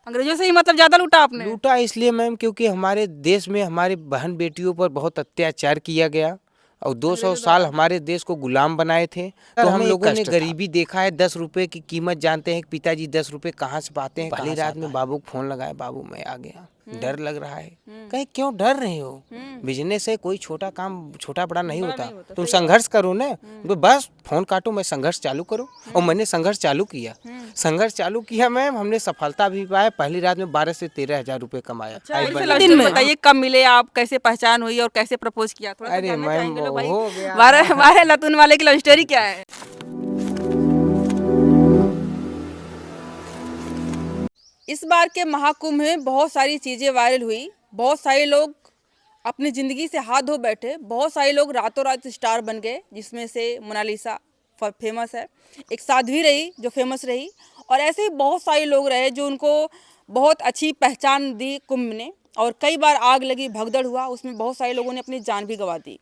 अंग्रेजों से ही मतलब ज्यादा लूटा आपने? लूटा इसलिए मैम क्योंकि हमारे देश में हमारे बहन बेटियों पर बहुत अत्याचार किया गया और 200 साल हमारे देश को गुलाम बनाए थे। तो हम लोगों ने गरीबी देखा है। 10 रुपए की कीमत जानते हैं कि पिताजी 10 रुपए कहाँ से पाते हैं। पहली रात में बाबू को फोन लगाया, बाबू मैं आ गया, डर लग रहा है। कहीं क्यों डर रहे हो? बिजनेस है, कोई छोटा काम छोटा बड़ा नहीं होता। तुम संघर्ष करो ना, बस फोन काटो, मैं संघर्ष चालू करूँ। और मैंने संघर्ष चालू किया मैम, हमने सफलता भी पाया। पहली रात में 12 से 13 हजार रुपए कमाया। दिन में बताइए कब मिले आप, कैसे पहचान हुई और कैसे प्रपोज किया? थोड़ा सा अरे जानना मैम चाहेंगे लोग भाई। हो गया। हमारे लतून वाले की लव स्टोरी क्या है? इस बार के महाकुंभ में बहुत सारी चीजें वायरल हुई। बहुत सारे लोग अपनी जिंदगी से हाथ धो बैठे। बहुत सारे लोग रातों रात स्टार बन गए, जिसमें से मोनालिसा फेमस है। एक साध्वी रही जो फेमस रही, और ऐसे ही बहुत सारे लोग रहे जो उनको बहुत अच्छी पहचान दी कुंभ ने। और कई बार आग लगी, भगदड़ हुआ, उसमें बहुत सारे लोगों ने अपनी जान भी गंवा दी।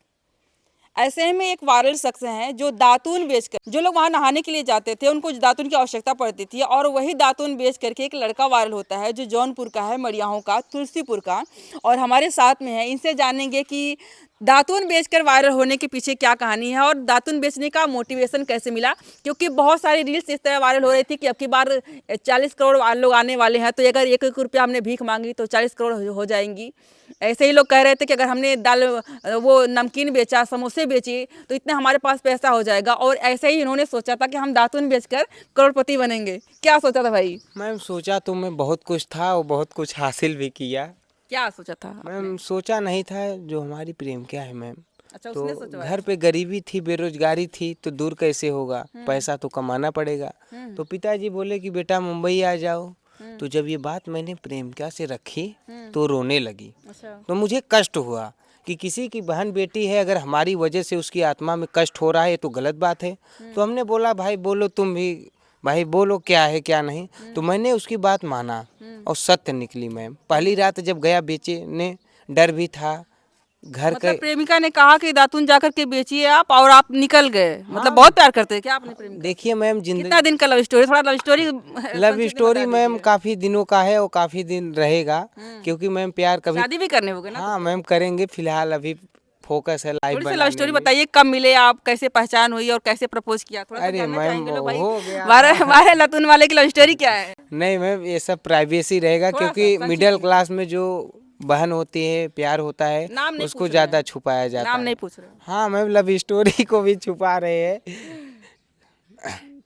ऐसे ही में एक वायरल शख्स हैं जो दातून बेचकर, जो लोग वहां नहाने के लिए जाते थे उनको दातून की आवश्यकता पड़ती थी, और वही दातून बेच करके एक लड़का वायरल होता है जो जौनपुर का है, मड़ियाहों का, तुलसीपुर का, और हमारे साथ में है। इनसे जानेंगे कि दातून बेचकर वायरल होने के पीछे क्या कहानी है और दातून बेचने का मोटिवेशन कैसे मिला। क्योंकि बहुत सारी रील्स इस तरह वायरल हो रही थी कि अब की बार 40 करोड़ लोग आने वाले हैं, तो अगर 1-1 रुपया हमने भीख मांगी तो 40 करोड़ हो जाएंगी। ऐसे ही लोग कह रहे थे कि अगर हमने दाल वो नमकीन बेचा, समोसे बेचे, तो इतना हमारे पास पैसा हो जाएगा। और ऐसे ही इन्होंने सोचा था कि हम दातून बेचकर करोड़पति बनेंगे। क्या सोचा था भाई? मैम सोचा तो मैं बहुत कुछ था और बहुत कुछ हासिल भी किया। क्या सोचा था मैम सोचा नहीं था जो हमारी प्रेम क्या है मैम। अच्छा, तो उसने सोचा। घर पे गरीबी थी, बेरोजगारी थी, तो दूर कैसे होगा, पैसा तो कमाना पड़ेगा। तो पिताजी बोले कि बेटा मुंबई आ जाओ। तो जब ये बात मैंने प्रेमिका से रखी तो रोने लगी। अच्छा। तो मुझे कष्ट हुआ कि किसी की बहन बेटी है, अगर हमारी वजह से उसकी आत्मा में कष्ट हो रहा है तो गलत बात है। तो हमने बोला भाई बोलो, तुम भी भाई बोलो क्या है क्या नहीं। तो मैंने उसकी बात माना और सत्य निकली मैम। पहली रात जब गया बेचने, डर भी था घर मतलब का। प्रेमिका ने कहा कि दातून जाकर के बेचिए आप, और आप निकल गए। मतलब बहुत प्यार करते हैं क्या अपने प्रेमिका? देखिए मैम कितना जिंदगी, दिन का लव स्टोरी, थोड़ा love story love story ma'am काफी दिनों का है और काफी दिन रहेगा। क्योंकि मैम प्यार कभी शादी भी करने होगे ना? हाँ मैम करेंगे, फिलहाल अभी फोकस है लाइफ थोड़ी सी लव बनाने स्टोरी में। बताइए, कब मिले आप, कैसे पहचान हुई और कैसे प्रपोज किया? थोड़ा सा अरे जानना मैम चाहेंगे लोग भाई। हो गया। हमारे लतून वाले की लव स्टोरी क्या है? नहीं मैम ये सब प्राइवेसी रहेगा, थोड़ा सा क्योंकि संक्षिप्त मिडिल में। क्लास में जो बहन होती है, प्यार होता है, नाम नहीं उसको पूछ रहे ज्यादा हैं। छुपाया जाता नाम है। नहीं पूछ रहे। हाँ मैम लव स्टोरी को भी छुपा रहे हैं।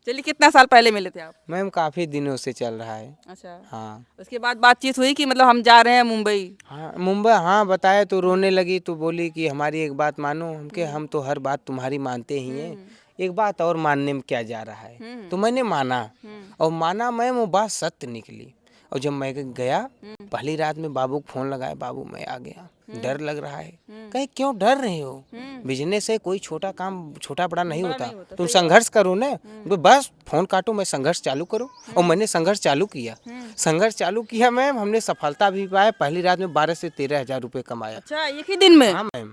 चलिए, कितना साल पहले मिले थे आप? मैम काफी दिनों से चल रहा है। अच्छा। हाँ उसके बाद बातचीत हुई कि मतलब हम जा रहे हैं मुंबई? हाँ मुंबई, हाँ बताया तो रोने लगी। तो बोली कि हमारी एक बात मानो। हम तो हर बात तुम्हारी मानते ही हैं, एक बात और मानने में क्या जा रहा है। तो मैंने माना और माना मैम, वो बात सत्य निकली। और जब मैं गया पहली रात में बाबू को फोन लगाया, बाबू मैं आ गया, डर लग रहा है। कहीं क्यों डर रहे हो? बिजनेस है, कोई छोटा काम छोटा बड़ा नहीं होता। तुम संघर्ष करो ना, बस फोन काटो, मैं संघर्ष चालू करूँ। और मैंने संघर्ष चालू किया मैम, हमने सफलता भी पाया। पहली रात में 12 से 13 हजार रुपए कमाया। अच्छा, एक ही दिन में? हाँ मैम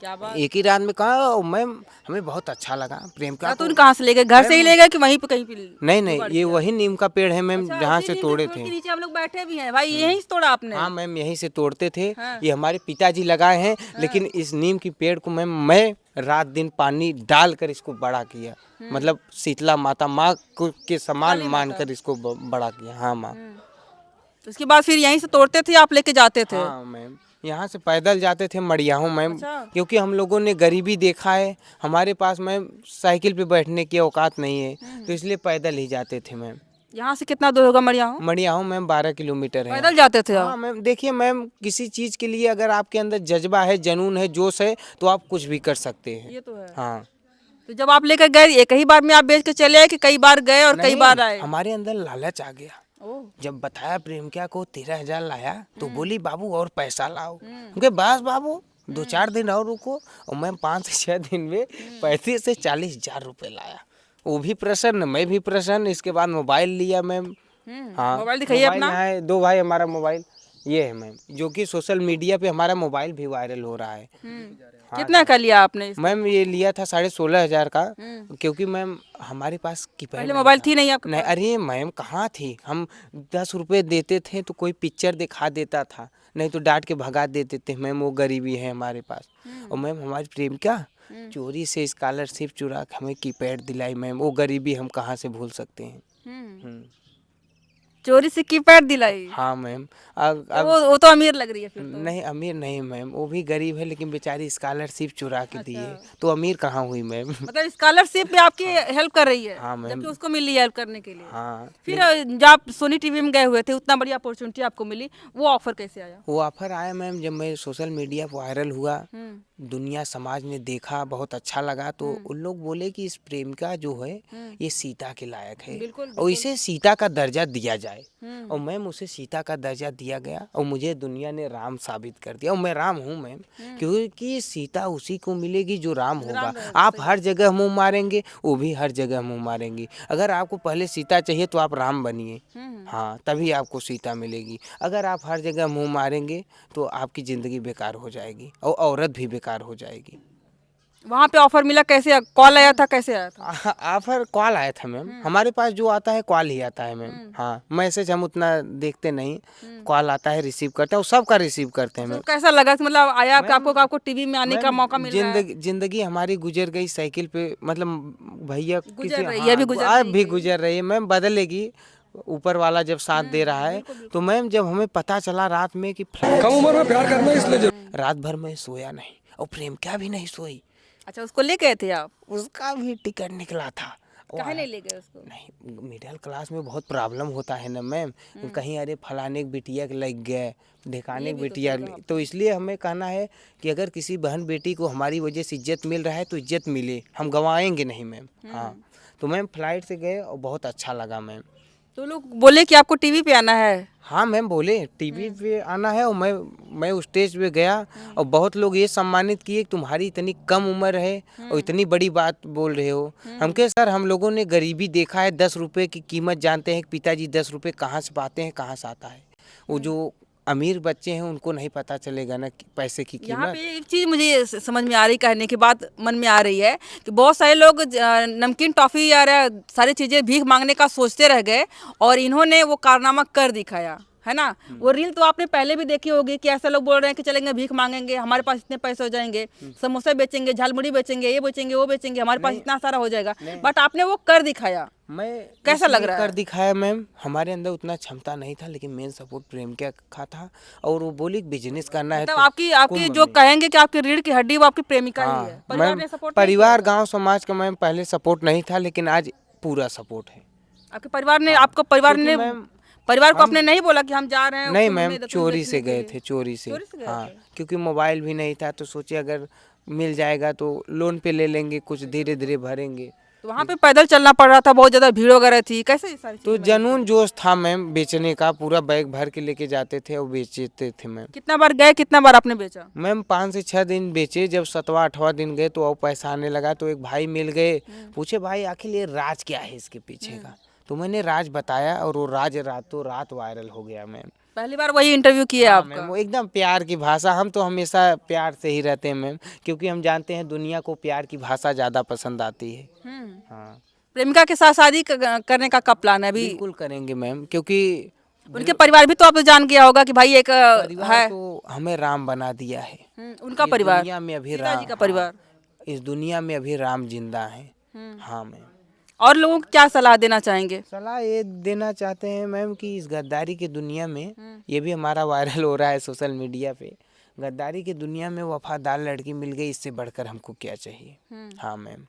क्या बात। एक ही रात में कहा। और मैम हमें बहुत अच्छा लगा प्रेमिका को। दातून कहाँ से ले गए? घर से ही ले गए कि वहीं पे कहीं पे? नहीं ये वही नीम का पेड़ है मैम, अच्छा, जहाँ उसी से नीम के तोड़े पेड़ थे। के नीचे हम लोग बैठे भी हैं भाई, यहीं से तोड़ा आपने? हाँ मैम यहीं से तोड़ते थे। हाँ। ये हमारे पिताजी लगाए हैं। लेकिन इस नीम की पेड़ को मैम मैं रात दिन पानी डालकर इसको बड़ा किया। मतलब शीतला माता माँ के समान मानकर इसको बड़ा किया। हाँ माँ। उसके बाद फिर यहीं से तोड़ते थे आप, लेके जाते थे? हाँ मैम यहाँ से पैदल जाते थे मड़ियाहों मैम। अच्छा। क्योंकि हम लोगों ने गरीबी देखा है, हमारे पास मैम साइकिल पे बैठने की औकात नहीं है, तो इसलिए पैदल ही जाते थे मैम। यहाँ से कितना दूर होगा मड़ियाहूँ? मड़ियाहों मैम 12 किलोमीटर है। पैदल जाते थे हाँ आप? मैम देखिए मैम, किसी चीज के लिए अगर आपके अंदर जज्बा है, जुनून है, जोश है, तो आप कुछ भी कर सकते हैं। ये तो है। हाँ तो जब आप लेकर गए, एक ही बार में आप बेच के चले आए कि कई बार गए और कई नहीं, बार आए? हमारे अंदर लालच आ गया। ओह। जब बताया प्रेमिका को 13 हजार लाया, तो बोली बाबू और पैसा लाओ। क्योंकि बस बाबू 2-4 दिन और रुको। और मैं 5 से 6 दिन में 35 से 40 हजार रुपए लाया। वो भी प्रसन्न, मैं भी प्रसन्न। इसके बाद मोबाइल लिया मैम। हाँ मोबाइल दिखाइए अपना। यहाँ है, दो भाई हमारा मोबाइल ये है मैम, जो कि सोशल मीडिया पे हमारा मोबाइल भी वायरल हो रहा है। हाँ कितना का लिया आपने इसको? मैम ये लिया था 16,500 का, क्योंकि मैम हमारे पास कीपैड पहले नहीं मोबाइल था। थी नहीं आपके नहीं, पास? अरे मैम कहाँ थी, हम 10 रुपए देते थे तो कोई पिक्चर दिखा देता था, नहीं तो डांट के भगा देते थे मैम, वो गरीबी है हमारे पास। और मैम हमारी प्रेमिका चोरी से स्कॉलरशिप चुरा के हमें कीपैड दिलाई मैम, वो गरीबी हम कहाँ से भूल सकते हैं। हम्म। चोरी से कीपैड दिलाई? हाँ मैम। तो वो तो अमीर लग रही है फिर तो। नहीं अमीर नहीं मैम, वो भी गरीब है, लेकिन बेचारी स्कॉलरशिप चुरा के दी है, तो अमीर कहाँ हुई मैम। मतलब स्कॉलरशिप भी आपकी हेल्प कर रही है? हाँ मैम। जबकि उसको मिली है हेल्प करने के लिए। हाँ फिर जब आप सोनी टीवी में गए हुए थे, उतना बड़ी अपॉर्चुनिटी आपको मिली, वो ऑफर कैसे आया? वो ऑफर आया मैम, जब मैं सोशल मीडिया पर वायरल हुआ, दुनिया समाज ने देखा, बहुत अच्छा लगा, तो उन लोग बोले कि इस प्रेमिका जो है ये सीता के लायक है, बिल्कुल, और इसे सीता का दर्जा दिया जाए। और मैम उसे सीता का दर्जा दिया गया, और मुझे दुनिया ने राम साबित कर दिया, और मैं राम हूँ मैम, क्योंकि सीता उसी को मिलेगी जो राम होगा। आप हर जगह मुँह मारेंगे, वो भी हर जगह मुँह मारेंगी। अगर आपको पहले सीता चाहिए तो आप राम बनिए, हाँ तभी आपको सीता मिलेगी। अगर आप हर जगह मुँह मारेंगे तो आपकी ज़िंदगी बेकार हो जाएगी, और औरत भी बेकार हो जाएगी। वहाँ पे ऑफर मिला कैसे? कॉल आया था, कैसे आया था? ऑफर कॉल आया था मैम, हमारे पास जो आता है कॉल ही आता है मैम। हाँ मैसेज हम उतना देखते नहीं, कॉल आता है रिसीव करते हैं, और सबका रिसीव करते हैं तो मैम। कैसा लगा कि मतलब आया कि आपको टीवी में आने का मौका मिल रहा है? जिंदगी हमारी गुजर गई साइकिल पे, मतलब भैया गुजर रही है, अभी गुजर रही अब भी गुजर रही है मैम, बदलेगी, ऊपर वाला जब साथ दे रहा है। तो मैम जब हमें पता चला रात में कि कम उम्र में प्यार करना इसलिए रात भर में सोया नहीं, और प्रेमिका भी नहीं सोई। अच्छा, उसको ले गए थे आप? उसका भी टिकट निकला था। काहे नहीं ले गए उसको? नहीं, मिडिल क्लास में बहुत प्रॉब्लम होता है ना मैम, कहीं अरे फलाने के बिटिया के लग गए, ढेकाने के बिटिया, तो इसलिए हमें कहना है कि अगर किसी बहन बेटी को हमारी वजह से इज्जत मिल रहा है तो इज्जत मिले, हम गंवाएंगे नहीं मैम। हाँ तो मैम फ्लाइट से गए और बहुत अच्छा लगा मैम। तो लोग बोले कि आपको टीवी पे आना है? हाँ मैम बोले टीवी पे आना है, और मैं उस स्टेज पे गया, और बहुत लोग ये सम्मानित किए कि तुम्हारी इतनी कम उम्र है और इतनी बड़ी बात बोल रहे हो। हम कहे सर हम लोगों ने गरीबी देखा है, 10 रुपए की कीमत जानते हैं कि पिताजी 10 रुपए कहाँ से पाते हैं, कहाँ से आता है। वो जो अमीर बच्चे हैं उनको नहीं पता चलेगा ना पैसे की यहाँ कीमत। पे एक चीज़ मुझे समझ में आ रही, कहने की बात मन में आ रही है कि बहुत सारे लोग नमकीन टॉफ़ी या सारी चीज़ें भीख मांगने का सोचते रह गए, और इन्होंने वो कारनामा कर दिखाया, है ना? वो रील तो आपने पहले भी देखी होगी कि ऐसे लोग बोल रहे हैं कि चलेंगे भीख मांगेंगे, हमारे पास इतने पैसे हो जाएंगे, समोसे बेचेंगे, झालमुड़ी बेचेंगे, ये बेचेंगे, वो बेचेंगे, हमारे पास इतना सारा हो जाएगा। बट आपने वो कर दिखाया, मैं कैसा लग रहा कर है? दिखाया मैम, हमारे अंदर उतना क्षमता नहीं था, लेकिन मेन सपोर्ट प्रेमिका का था, और वो बोली बिजनेस करना है मतलब तो आपकी जो कहेंगे कि आपकी रीढ़ की हड्डी वो आपकी प्रेमिका ही है। परिवार मैम ने सपोर्ट? परिवार गांव समाज का मैम पहले सपोर्ट नहीं था, लेकिन आज पूरा सपोर्ट है। आपके परिवार ने आपको परिवार को आपने नहीं बोला कि हम जा रहे हैं? नहीं उसको मैम हमें चोरी बेचने से के गए लिए? थे, चोरी से। चोरी से गए हाँ थे? क्योंकि मोबाइल भी नहीं था, तो सोचे अगर मिल जाएगा तो लोन पे ले लेंगे, कुछ धीरे धीरे भरेंगे। तो वहाँ पे पैदल चलना पड़ रहा था, बहुत ज्यादा भीड़ वगैरह थी, कैसे ये सारी तो चीजें? जनून जोश था मैम बेचने का, पूरा बैग भर के लेके जाते थे और बेचते थे मैम। कितना बार गए, कितना बार आपने बेचा? मैम 5 से 6 दिन बेचे, जब 7वां 8वां दिन गए तो और पैसा आने लगा, तो एक भाई मिल गए, पूछे भाई आखिर ये राज क्या है इसके पीछे का, तो मैंने राज बताया, और वो राज रातों रात वायरल हो गया मैम। पहली बार वही इंटरव्यू किया हाँ आपका? मैम, वो एकदम प्यार की भाषा, हम तो हमेशा प्यार से ही रहते हैं मैम, क्योंकि हम जानते हैं दुनिया को प्यार की भाषा ज़्यादा पसंद आती है। हाँ प्रेमिका के साथ शादी करने का कब प्लान है अभी? बिल्कुल करेंगे मैम, क्योंकि उनके परिवार भी तो आपने जान गया होगा कि भाई एक परिवार है। तो हमें राम बना दिया है। उनका इस परिवार, दुनिया में अभी सीता जी राम, का परिवार। इस दुनिया में अभी राम जिंदा है। हाँ मैम। और लोगों को क्या सलाह देना चाहेंगे? सलाह ये देना चाहते हैं मैम कि इस गद्दारी की दुनिया में, ये भी हमारा वायरल हो रहा है सोशल मीडिया पे, गद्दारी की दुनिया में वफादार लड़की मिल गई, इससे बढ़कर हमको क्या चाहिए। हाँ मैम।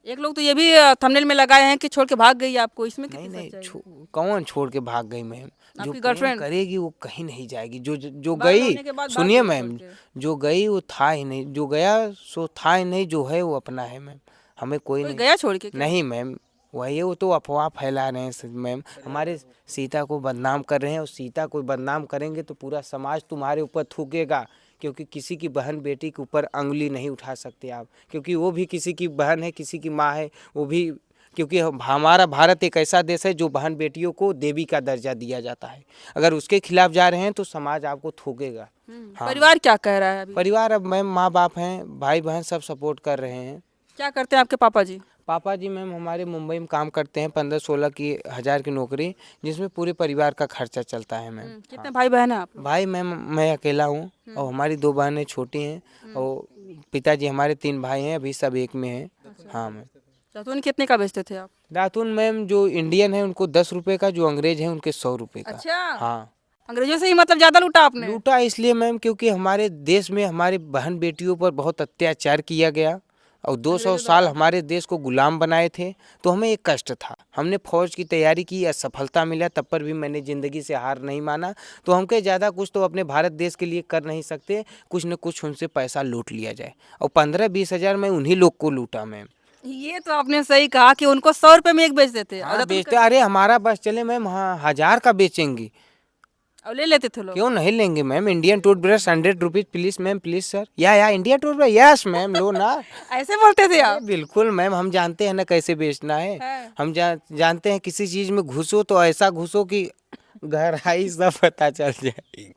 एक लोग तो ये भी थंबनेल में लगाए हैं कि छोड़ के भाग गई आपको, इसमें नहीं कितनी नहीं सच्चाई है? कौन छोड़ के भाग गई मैम? जो आपकी प्रेम गर्लफ्रेंड? करेगी वो कहीं नहीं जाएगी, जो बाहर गई, होने के बाद भाग सुनिए गई मैम, छोड़ के। जो गई वो था ही नहीं, जो गया सो था ही नहीं, जो है वो अपना है मैम, हमें कोई कोई नहीं। गया छोड़ के क्या? नहीं मैम, वही वो तो अफवाह फैला रहे हैं मैम, हमारे सीता को बदनाम कर रहे हैं, और सीता को बदनाम करेंगे तो पूरा समाज तुम्हारे ऊपर थूकेगा, क्योंकि किसी की बहन बेटी के ऊपर अंगुली नहीं उठा सकते आप, क्योंकि वो भी किसी की बहन है, किसी की माँ है, वो भी क्योंकि हमारा भारत एक ऐसा देश है जो बहन बेटियों को देवी का दर्जा दिया जाता है। अगर उसके खिलाफ जा रहे हैं तो समाज आपको थूकेगा। हाँ। परिवार क्या कह रहा है अभी? परिवार अब मैम माँ बाप हैं, भाई बहन सब सपोर्ट कर रहे हैं। क्या करते हैं आपके पापा जी? पापा जी मैम हमारे मुंबई में काम करते हैं, 15-16 की हज़ार की नौकरी, जिसमें पूरे परिवार का खर्चा चलता है मैम। कितने भाई बहन हैं आप लोग? भाई मैम मैं अकेला हूँ और हमारी 2 बहनें छोटी हैं और पिताजी हमारे 3 भाई हैं, अभी सब एक में हैं। हाँ मैम। दातून कितने का बेचते थे आप? दातुन मैम जो इंडियन है उनको 10 रुपये का, जो अंग्रेज हैं उनके 100 रुपये का। अच्छा। हाँ। अंग्रेजों से ही मतलब ज्यादा लूटा आपने? लूटा इसलिए मैम क्योंकि हमारे देश में हमारे बहन बेटियों पर बहुत अत्याचार किया गया और 200 साल हमारे देश को गुलाम बनाए थे, तो हमें एक कष्ट था। हमने फौज की तैयारी की, असफलता मिला, तब पर भी मैंने ज़िंदगी से हार नहीं माना। तो हम कहे ज़्यादा कुछ तो अपने भारत देश के लिए कर नहीं सकते, कुछ न कुछ उनसे पैसा लूट लिया जाए। और 15-20 हज़ार मैं उन्हीं लोग को लूटा मैम। ये तो आपने सही कहा कि उनको 100 रुपए में एक बेच देते हैं। हाँ बेचते, अरे हमारा बस चले मैम, हाँ 1000 का बेचेंगे, और ले लेते थे लोग। क्यों नहीं लेंगे ma'am. Indian toothbrush 100 rupees please ma'am, please sir. या इंडिया टूथब्रश, यस मैम लो ना। ऐसे बोलते थे आप? बिल्कुल मैम, हम जानते हैं ना कैसे बेचना है। हाँ। हम जानते हैं किसी चीज में घुसो तो ऐसा घुसो कि गहराई सब पता चल जाए।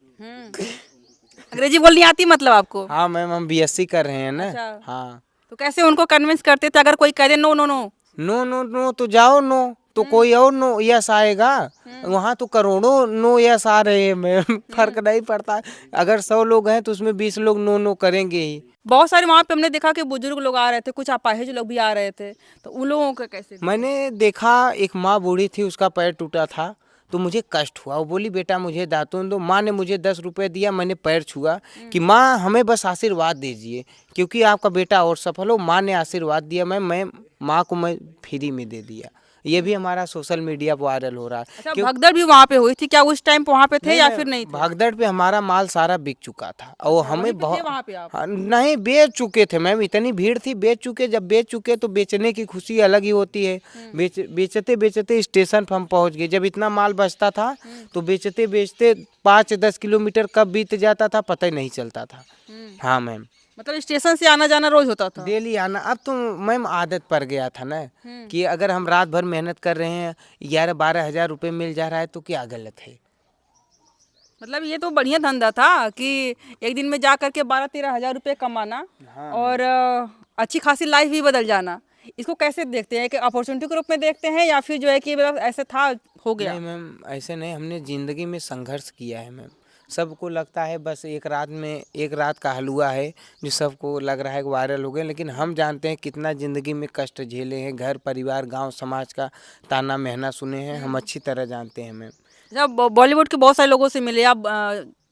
अंग्रेजी बोलनी आती मतलब आपको? हाँ मैम, हम बीएससी कर रहे हैं ना। अच्छा। हाँ। तो कैसे उनको कन्विंस करते थे अगर कोई कह दे no no no? No no no तो जाओ नो, तो कोई और नो यस आएगा। वहाँ तो करोड़ों नो यस आ रहे हैं मैम, फर्क नहीं पड़ता। अगर 100 लोग हैं तो उसमें 20 लोग नो नो करेंगे ही। बहुत सारे वहाँ पे हमने देखा कि बुजुर्ग लोग आ रहे थे, कुछ अपाहिज लोग भी आ रहे थे, तो उन लोगों का कैसे? मैंने देखा एक माँ बूढ़ी थी, उसका पैर टूटा था, तो मुझे कष्ट हुआ। वो बोली बेटा मुझे दातून दो। माँ ने मुझे 10 रुपये दिया, मैंने पैर छुआ कि माँ हमें बस आशीर्वाद दीजिए क्योंकि आपका बेटा और सफल हो। माँ ने आशीर्वाद दिया, मैं माँ को मैं फ्री में दे दिया। ये भी हमारा सोशल मीडिया पर वायरल हो रहा है। अच्छा, भगदड़ भी वहाँ पे हुई थी क्या? उस टाइम पे वहाँ पे थे या फिर नहीं थे? भागदड़ पे हमारा माल सारा बिक चुका था और हमें वहीं पे थे बहुत वहाँ पे आप? हाँ, नहीं बेच चुके थे मैम, इतनी भीड़ थी, बेच चुके। जब बेच चुके तो बेचने की खुशी अलग ही होती है। बेचते बेचते स्टेशन पर हम पहुँच गए। जब इतना माल बचता था तो बेचते बेचते 5-10 किलोमीटर कब बीत जाता था पता ही नहीं चलता था। हाँ मैम। मतलब स्टेशन से आना जाना रोज होता था? डेली आना। अब तो मैम आदत पड़ गया था ना कि अगर हम रात भर मेहनत कर रहे हैं, 11-12 हज़ार रुपये मिल जा रहा है तो क्या गलत है। मतलब ये तो बढ़िया धंधा था कि एक दिन में जा करके 12-13 हज़ार रुपये कमाना। हाँ। और अच्छी खासी लाइफ भी बदल जाना। इसको कैसे देखते हैं कि अपॉर्चुनिटी के रूप में देखते हैं या फिर जो है कि मतलब ऐसे था हो गया? नहीं मैम, ऐसे नहीं, हमने ज़िंदगी में संघर्ष किया है मैम। सबको लगता है बस एक रात का हलवा है जो सबको लग रहा है कि वायरल हो गया, लेकिन हम जानते हैं कितना ज़िंदगी में कष्ट झेले हैं, घर परिवार गांव समाज का ताना महना सुने हैं, हम अच्छी तरह जानते हैं मैम। जब बॉलीवुड के बहुत सारे लोगों से मिले आप,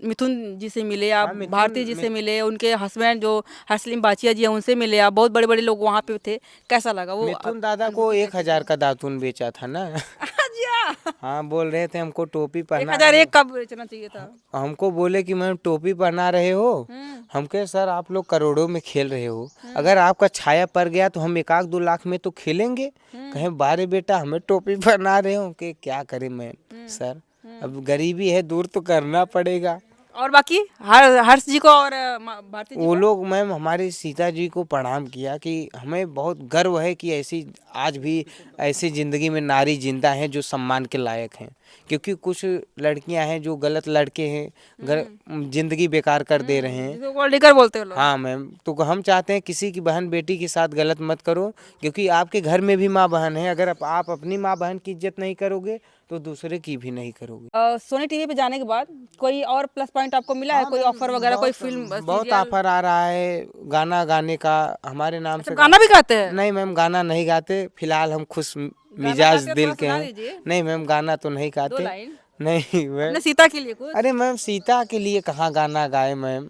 मिथुन जी से मिले आप, हाँ, भारती जी से मिले, उनके हस्बैंड जो हरसलीम बाचिया जी हैं उनसे मिले आप, बहुत बड़े बड़े लोग वहाँ पे थे, कैसा लगा वो? मिथुन दादा को 1000 का दातून बेचा था ना। अच्छा, हाँ, बोल रहे थे हमको टोपी पहना। 1001 कब बेचना चाहिए था? हमको बोले कि मैम टोपी पहना रहे हो। हम कहे सर आप लोग करोड़ों में खेल रहे हो, अगर आपका छाया पड़ गया तो हम 1-2 लाख में तो खेलेंगे। कहें बारे बेटा हमें टोपी पहना रहे हो कि क्या करें मैम सर, अब गरीबी है, दूर तो करना पड़ेगा। और बाकी हर्ष जी को और भारती जी वो को? लोग मैम हमारे सीता जी को प्रणाम किया कि हमें बहुत गर्व है कि ऐसी आज भी ऐसी ज़िंदगी में नारी जिंदा हैं जो सम्मान के लायक हैं, क्योंकि कुछ लड़कियां हैं जो गलत लड़के हैं ज़िंदगी बेकार कर दे रहे हैं। जिसको गोल्ड डिगर बोलते हो लोग। हाँ मैम, तो हम चाहते हैं किसी की बहन बेटी के साथ गलत मत करो, क्योंकि आपके घर में भी माँ बहन है। अगर आप अपनी माँ बहन की इज्जत नहीं करोगे तो दूसरे की भी नहीं करोगे। सोनी टीवी पे जाने के बाद कोई और प्लस पॉइंट आपको मिला है? कोई ऑफर वगैरह, कोई फिल्म, बहुत सीरियल? ऑफर आ रहा है गाना गाने का हमारे नाम अच्छा, से। गाना भी गाते हैं? नहीं मैम, गाना नहीं गाते, फिलहाल हम खुश मिजाज गाते हैं, दिल थोड़ा के सुना हैं। दीजिए। नहीं मैम, गाना तो नहीं 2 गाते। लाइन नहीं मैम। अपने सीता के लिए कुछ? अरे मैम, सीता के लिए कहाँ गाना गाए मैम,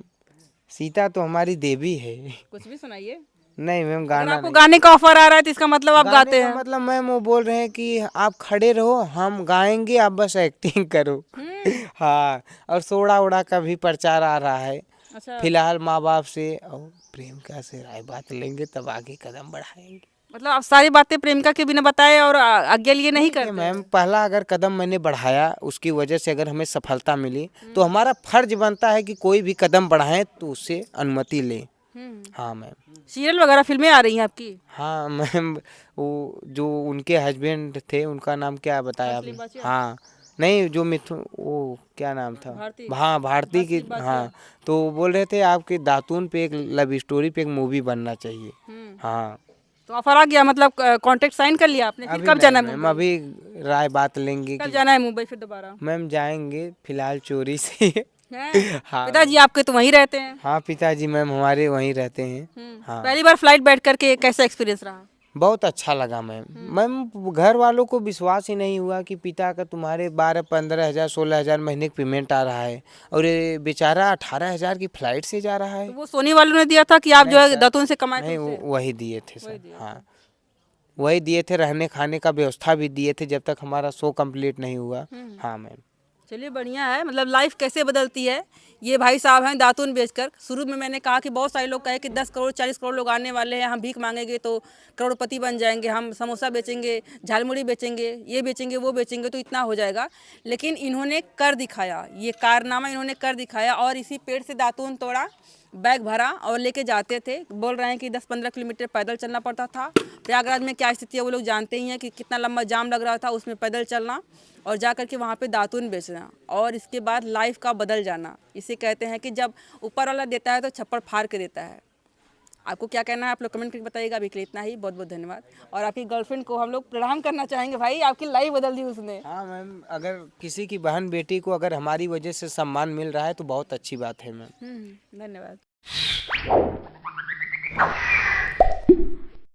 सीता तो हमारी देवी है। कुछ भी सुनाइए। नहीं मैम, अगर गाना आपको नहीं। गाने का ऑफर आ रहा है तो इसका मतलब आप गाने गाते का हैं? मतलब मैम वो बोल रहे हैं कि आप खड़े रहो, हम गाएंगे, आप बस एक्टिंग करो। हाँ, और सोडा ओड़ा का भी प्रचार आ रहा है। अच्छा, फिलहाल माँ बाप से और प्रेमिका से राय बात लेंगे तब आगे कदम बढ़ाएंगे। मतलब आप सारी बातें प्रेमिका के बिना बताए और आज्ञा लिए नहीं ठीक है करते? मैम, पहला अगर कदम मैंने बढ़ाया उसकी वजह से अगर हमें सफलता मिली तो हमारा फर्ज बनता है कि कोई भी कदम बढ़ाएं तो उससे अनुमति लें। हाँ मैम। सीरियल वगैरह फिल्में आ रही हैं आपकी? हाँ मैम, वो जो उनके हस्बैंड थे उनका नाम क्या बताया आपने? हाँ नहीं, जो मिथुन, वो क्या नाम था? भारती। हाँ भारती की। हाँ तो वो बोल रहे थे आपके दातून पे एक लव स्टोरी पे एक मूवी बनना चाहिए। हाँ तो ऑफर आ गया, मतलब कॉन्ट्रैक्ट साइन कर लिया आपने? फिर अभी कब जाना है मैम मुंबई? अभी राय बात लेंगे कब कि जाना है मुंबई फिर दोबारा? मैम जाएंगे फिलहाल चोरी से। हैं? हाँ पिताजी आपके तो वहीं रहते हैं। हाँ पिताजी मैम हमारे वहीं रहते हैं। हाँ पहली बार फ्लाइट बैठ करके कैसा एक्सपीरियंस रहा? बहुत अच्छा लगा मैम। मैम घर वालों को विश्वास ही नहीं हुआ कि पिता का तुम्हारे 12-15 हज़ार 16 हज़ार महीने की पेमेंट आ रहा है और ये बेचारा 18 हज़ार की फ्लाइट से जा रहा तो है। वो सोनी वालों ने दिया था कि आप जो नहीं है सर, दातून से कमाए थे नहीं उससे? वही दिए थे सर। हाँ वही दिए थे, रहने खाने का व्यवस्था भी दिए थे जब तक हमारा शो कंप्लीट नहीं हुआ। हाँ मैम। चलिए बढ़िया है, मतलब लाइफ कैसे बदलती है। ये भाई साहब हैं दातून बेचकर। शुरू में मैंने कहा कि बहुत सारे लोग कहे कि 10 करोड़ 40 करोड़ लोग आने वाले हैं, हम भीख मांगेंगे तो करोड़पति बन जाएंगे, हम समोसा बेचेंगे, झालमुड़ी बेचेंगे, ये बेचेंगे वो बेचेंगे तो इतना हो जाएगा। लेकिन इन्होंने कर दिखाया, ये कारनामा इन्होंने कर दिखाया और इसी पेड़ से दातून तोड़ा, बैग भरा और लेके जाते थे। बोल रहे हैं कि 10-15 किलोमीटर पैदल चलना पड़ता था। प्रयागराज में क्या स्थिति है वो लोग जानते ही हैं कि कितना लंबा जाम लग रहा था, उसमें पैदल चलना और जा कर के वहाँ पे दातून बेचना और इसके बाद लाइफ का बदल जाना। इसे कहते हैं कि जब ऊपर वाला देता है तो छप्पड़ फाड़ के देता है। आपको क्या कहना है आप लोग कमेंट करके बताइएगा। अभी के लिए इतना ही, बहुत बहुत धन्यवाद। और आपकी गर्लफ्रेंड को हम लोग प्रणाम करना चाहेंगे, भाई आपकी लाइफ बदल दी उसने। हाँ मैम, अगर किसी की बहन बेटी को अगर हमारी वजह से सम्मान मिल रहा है तो बहुत अच्छी बात है मैम। धन्यवाद।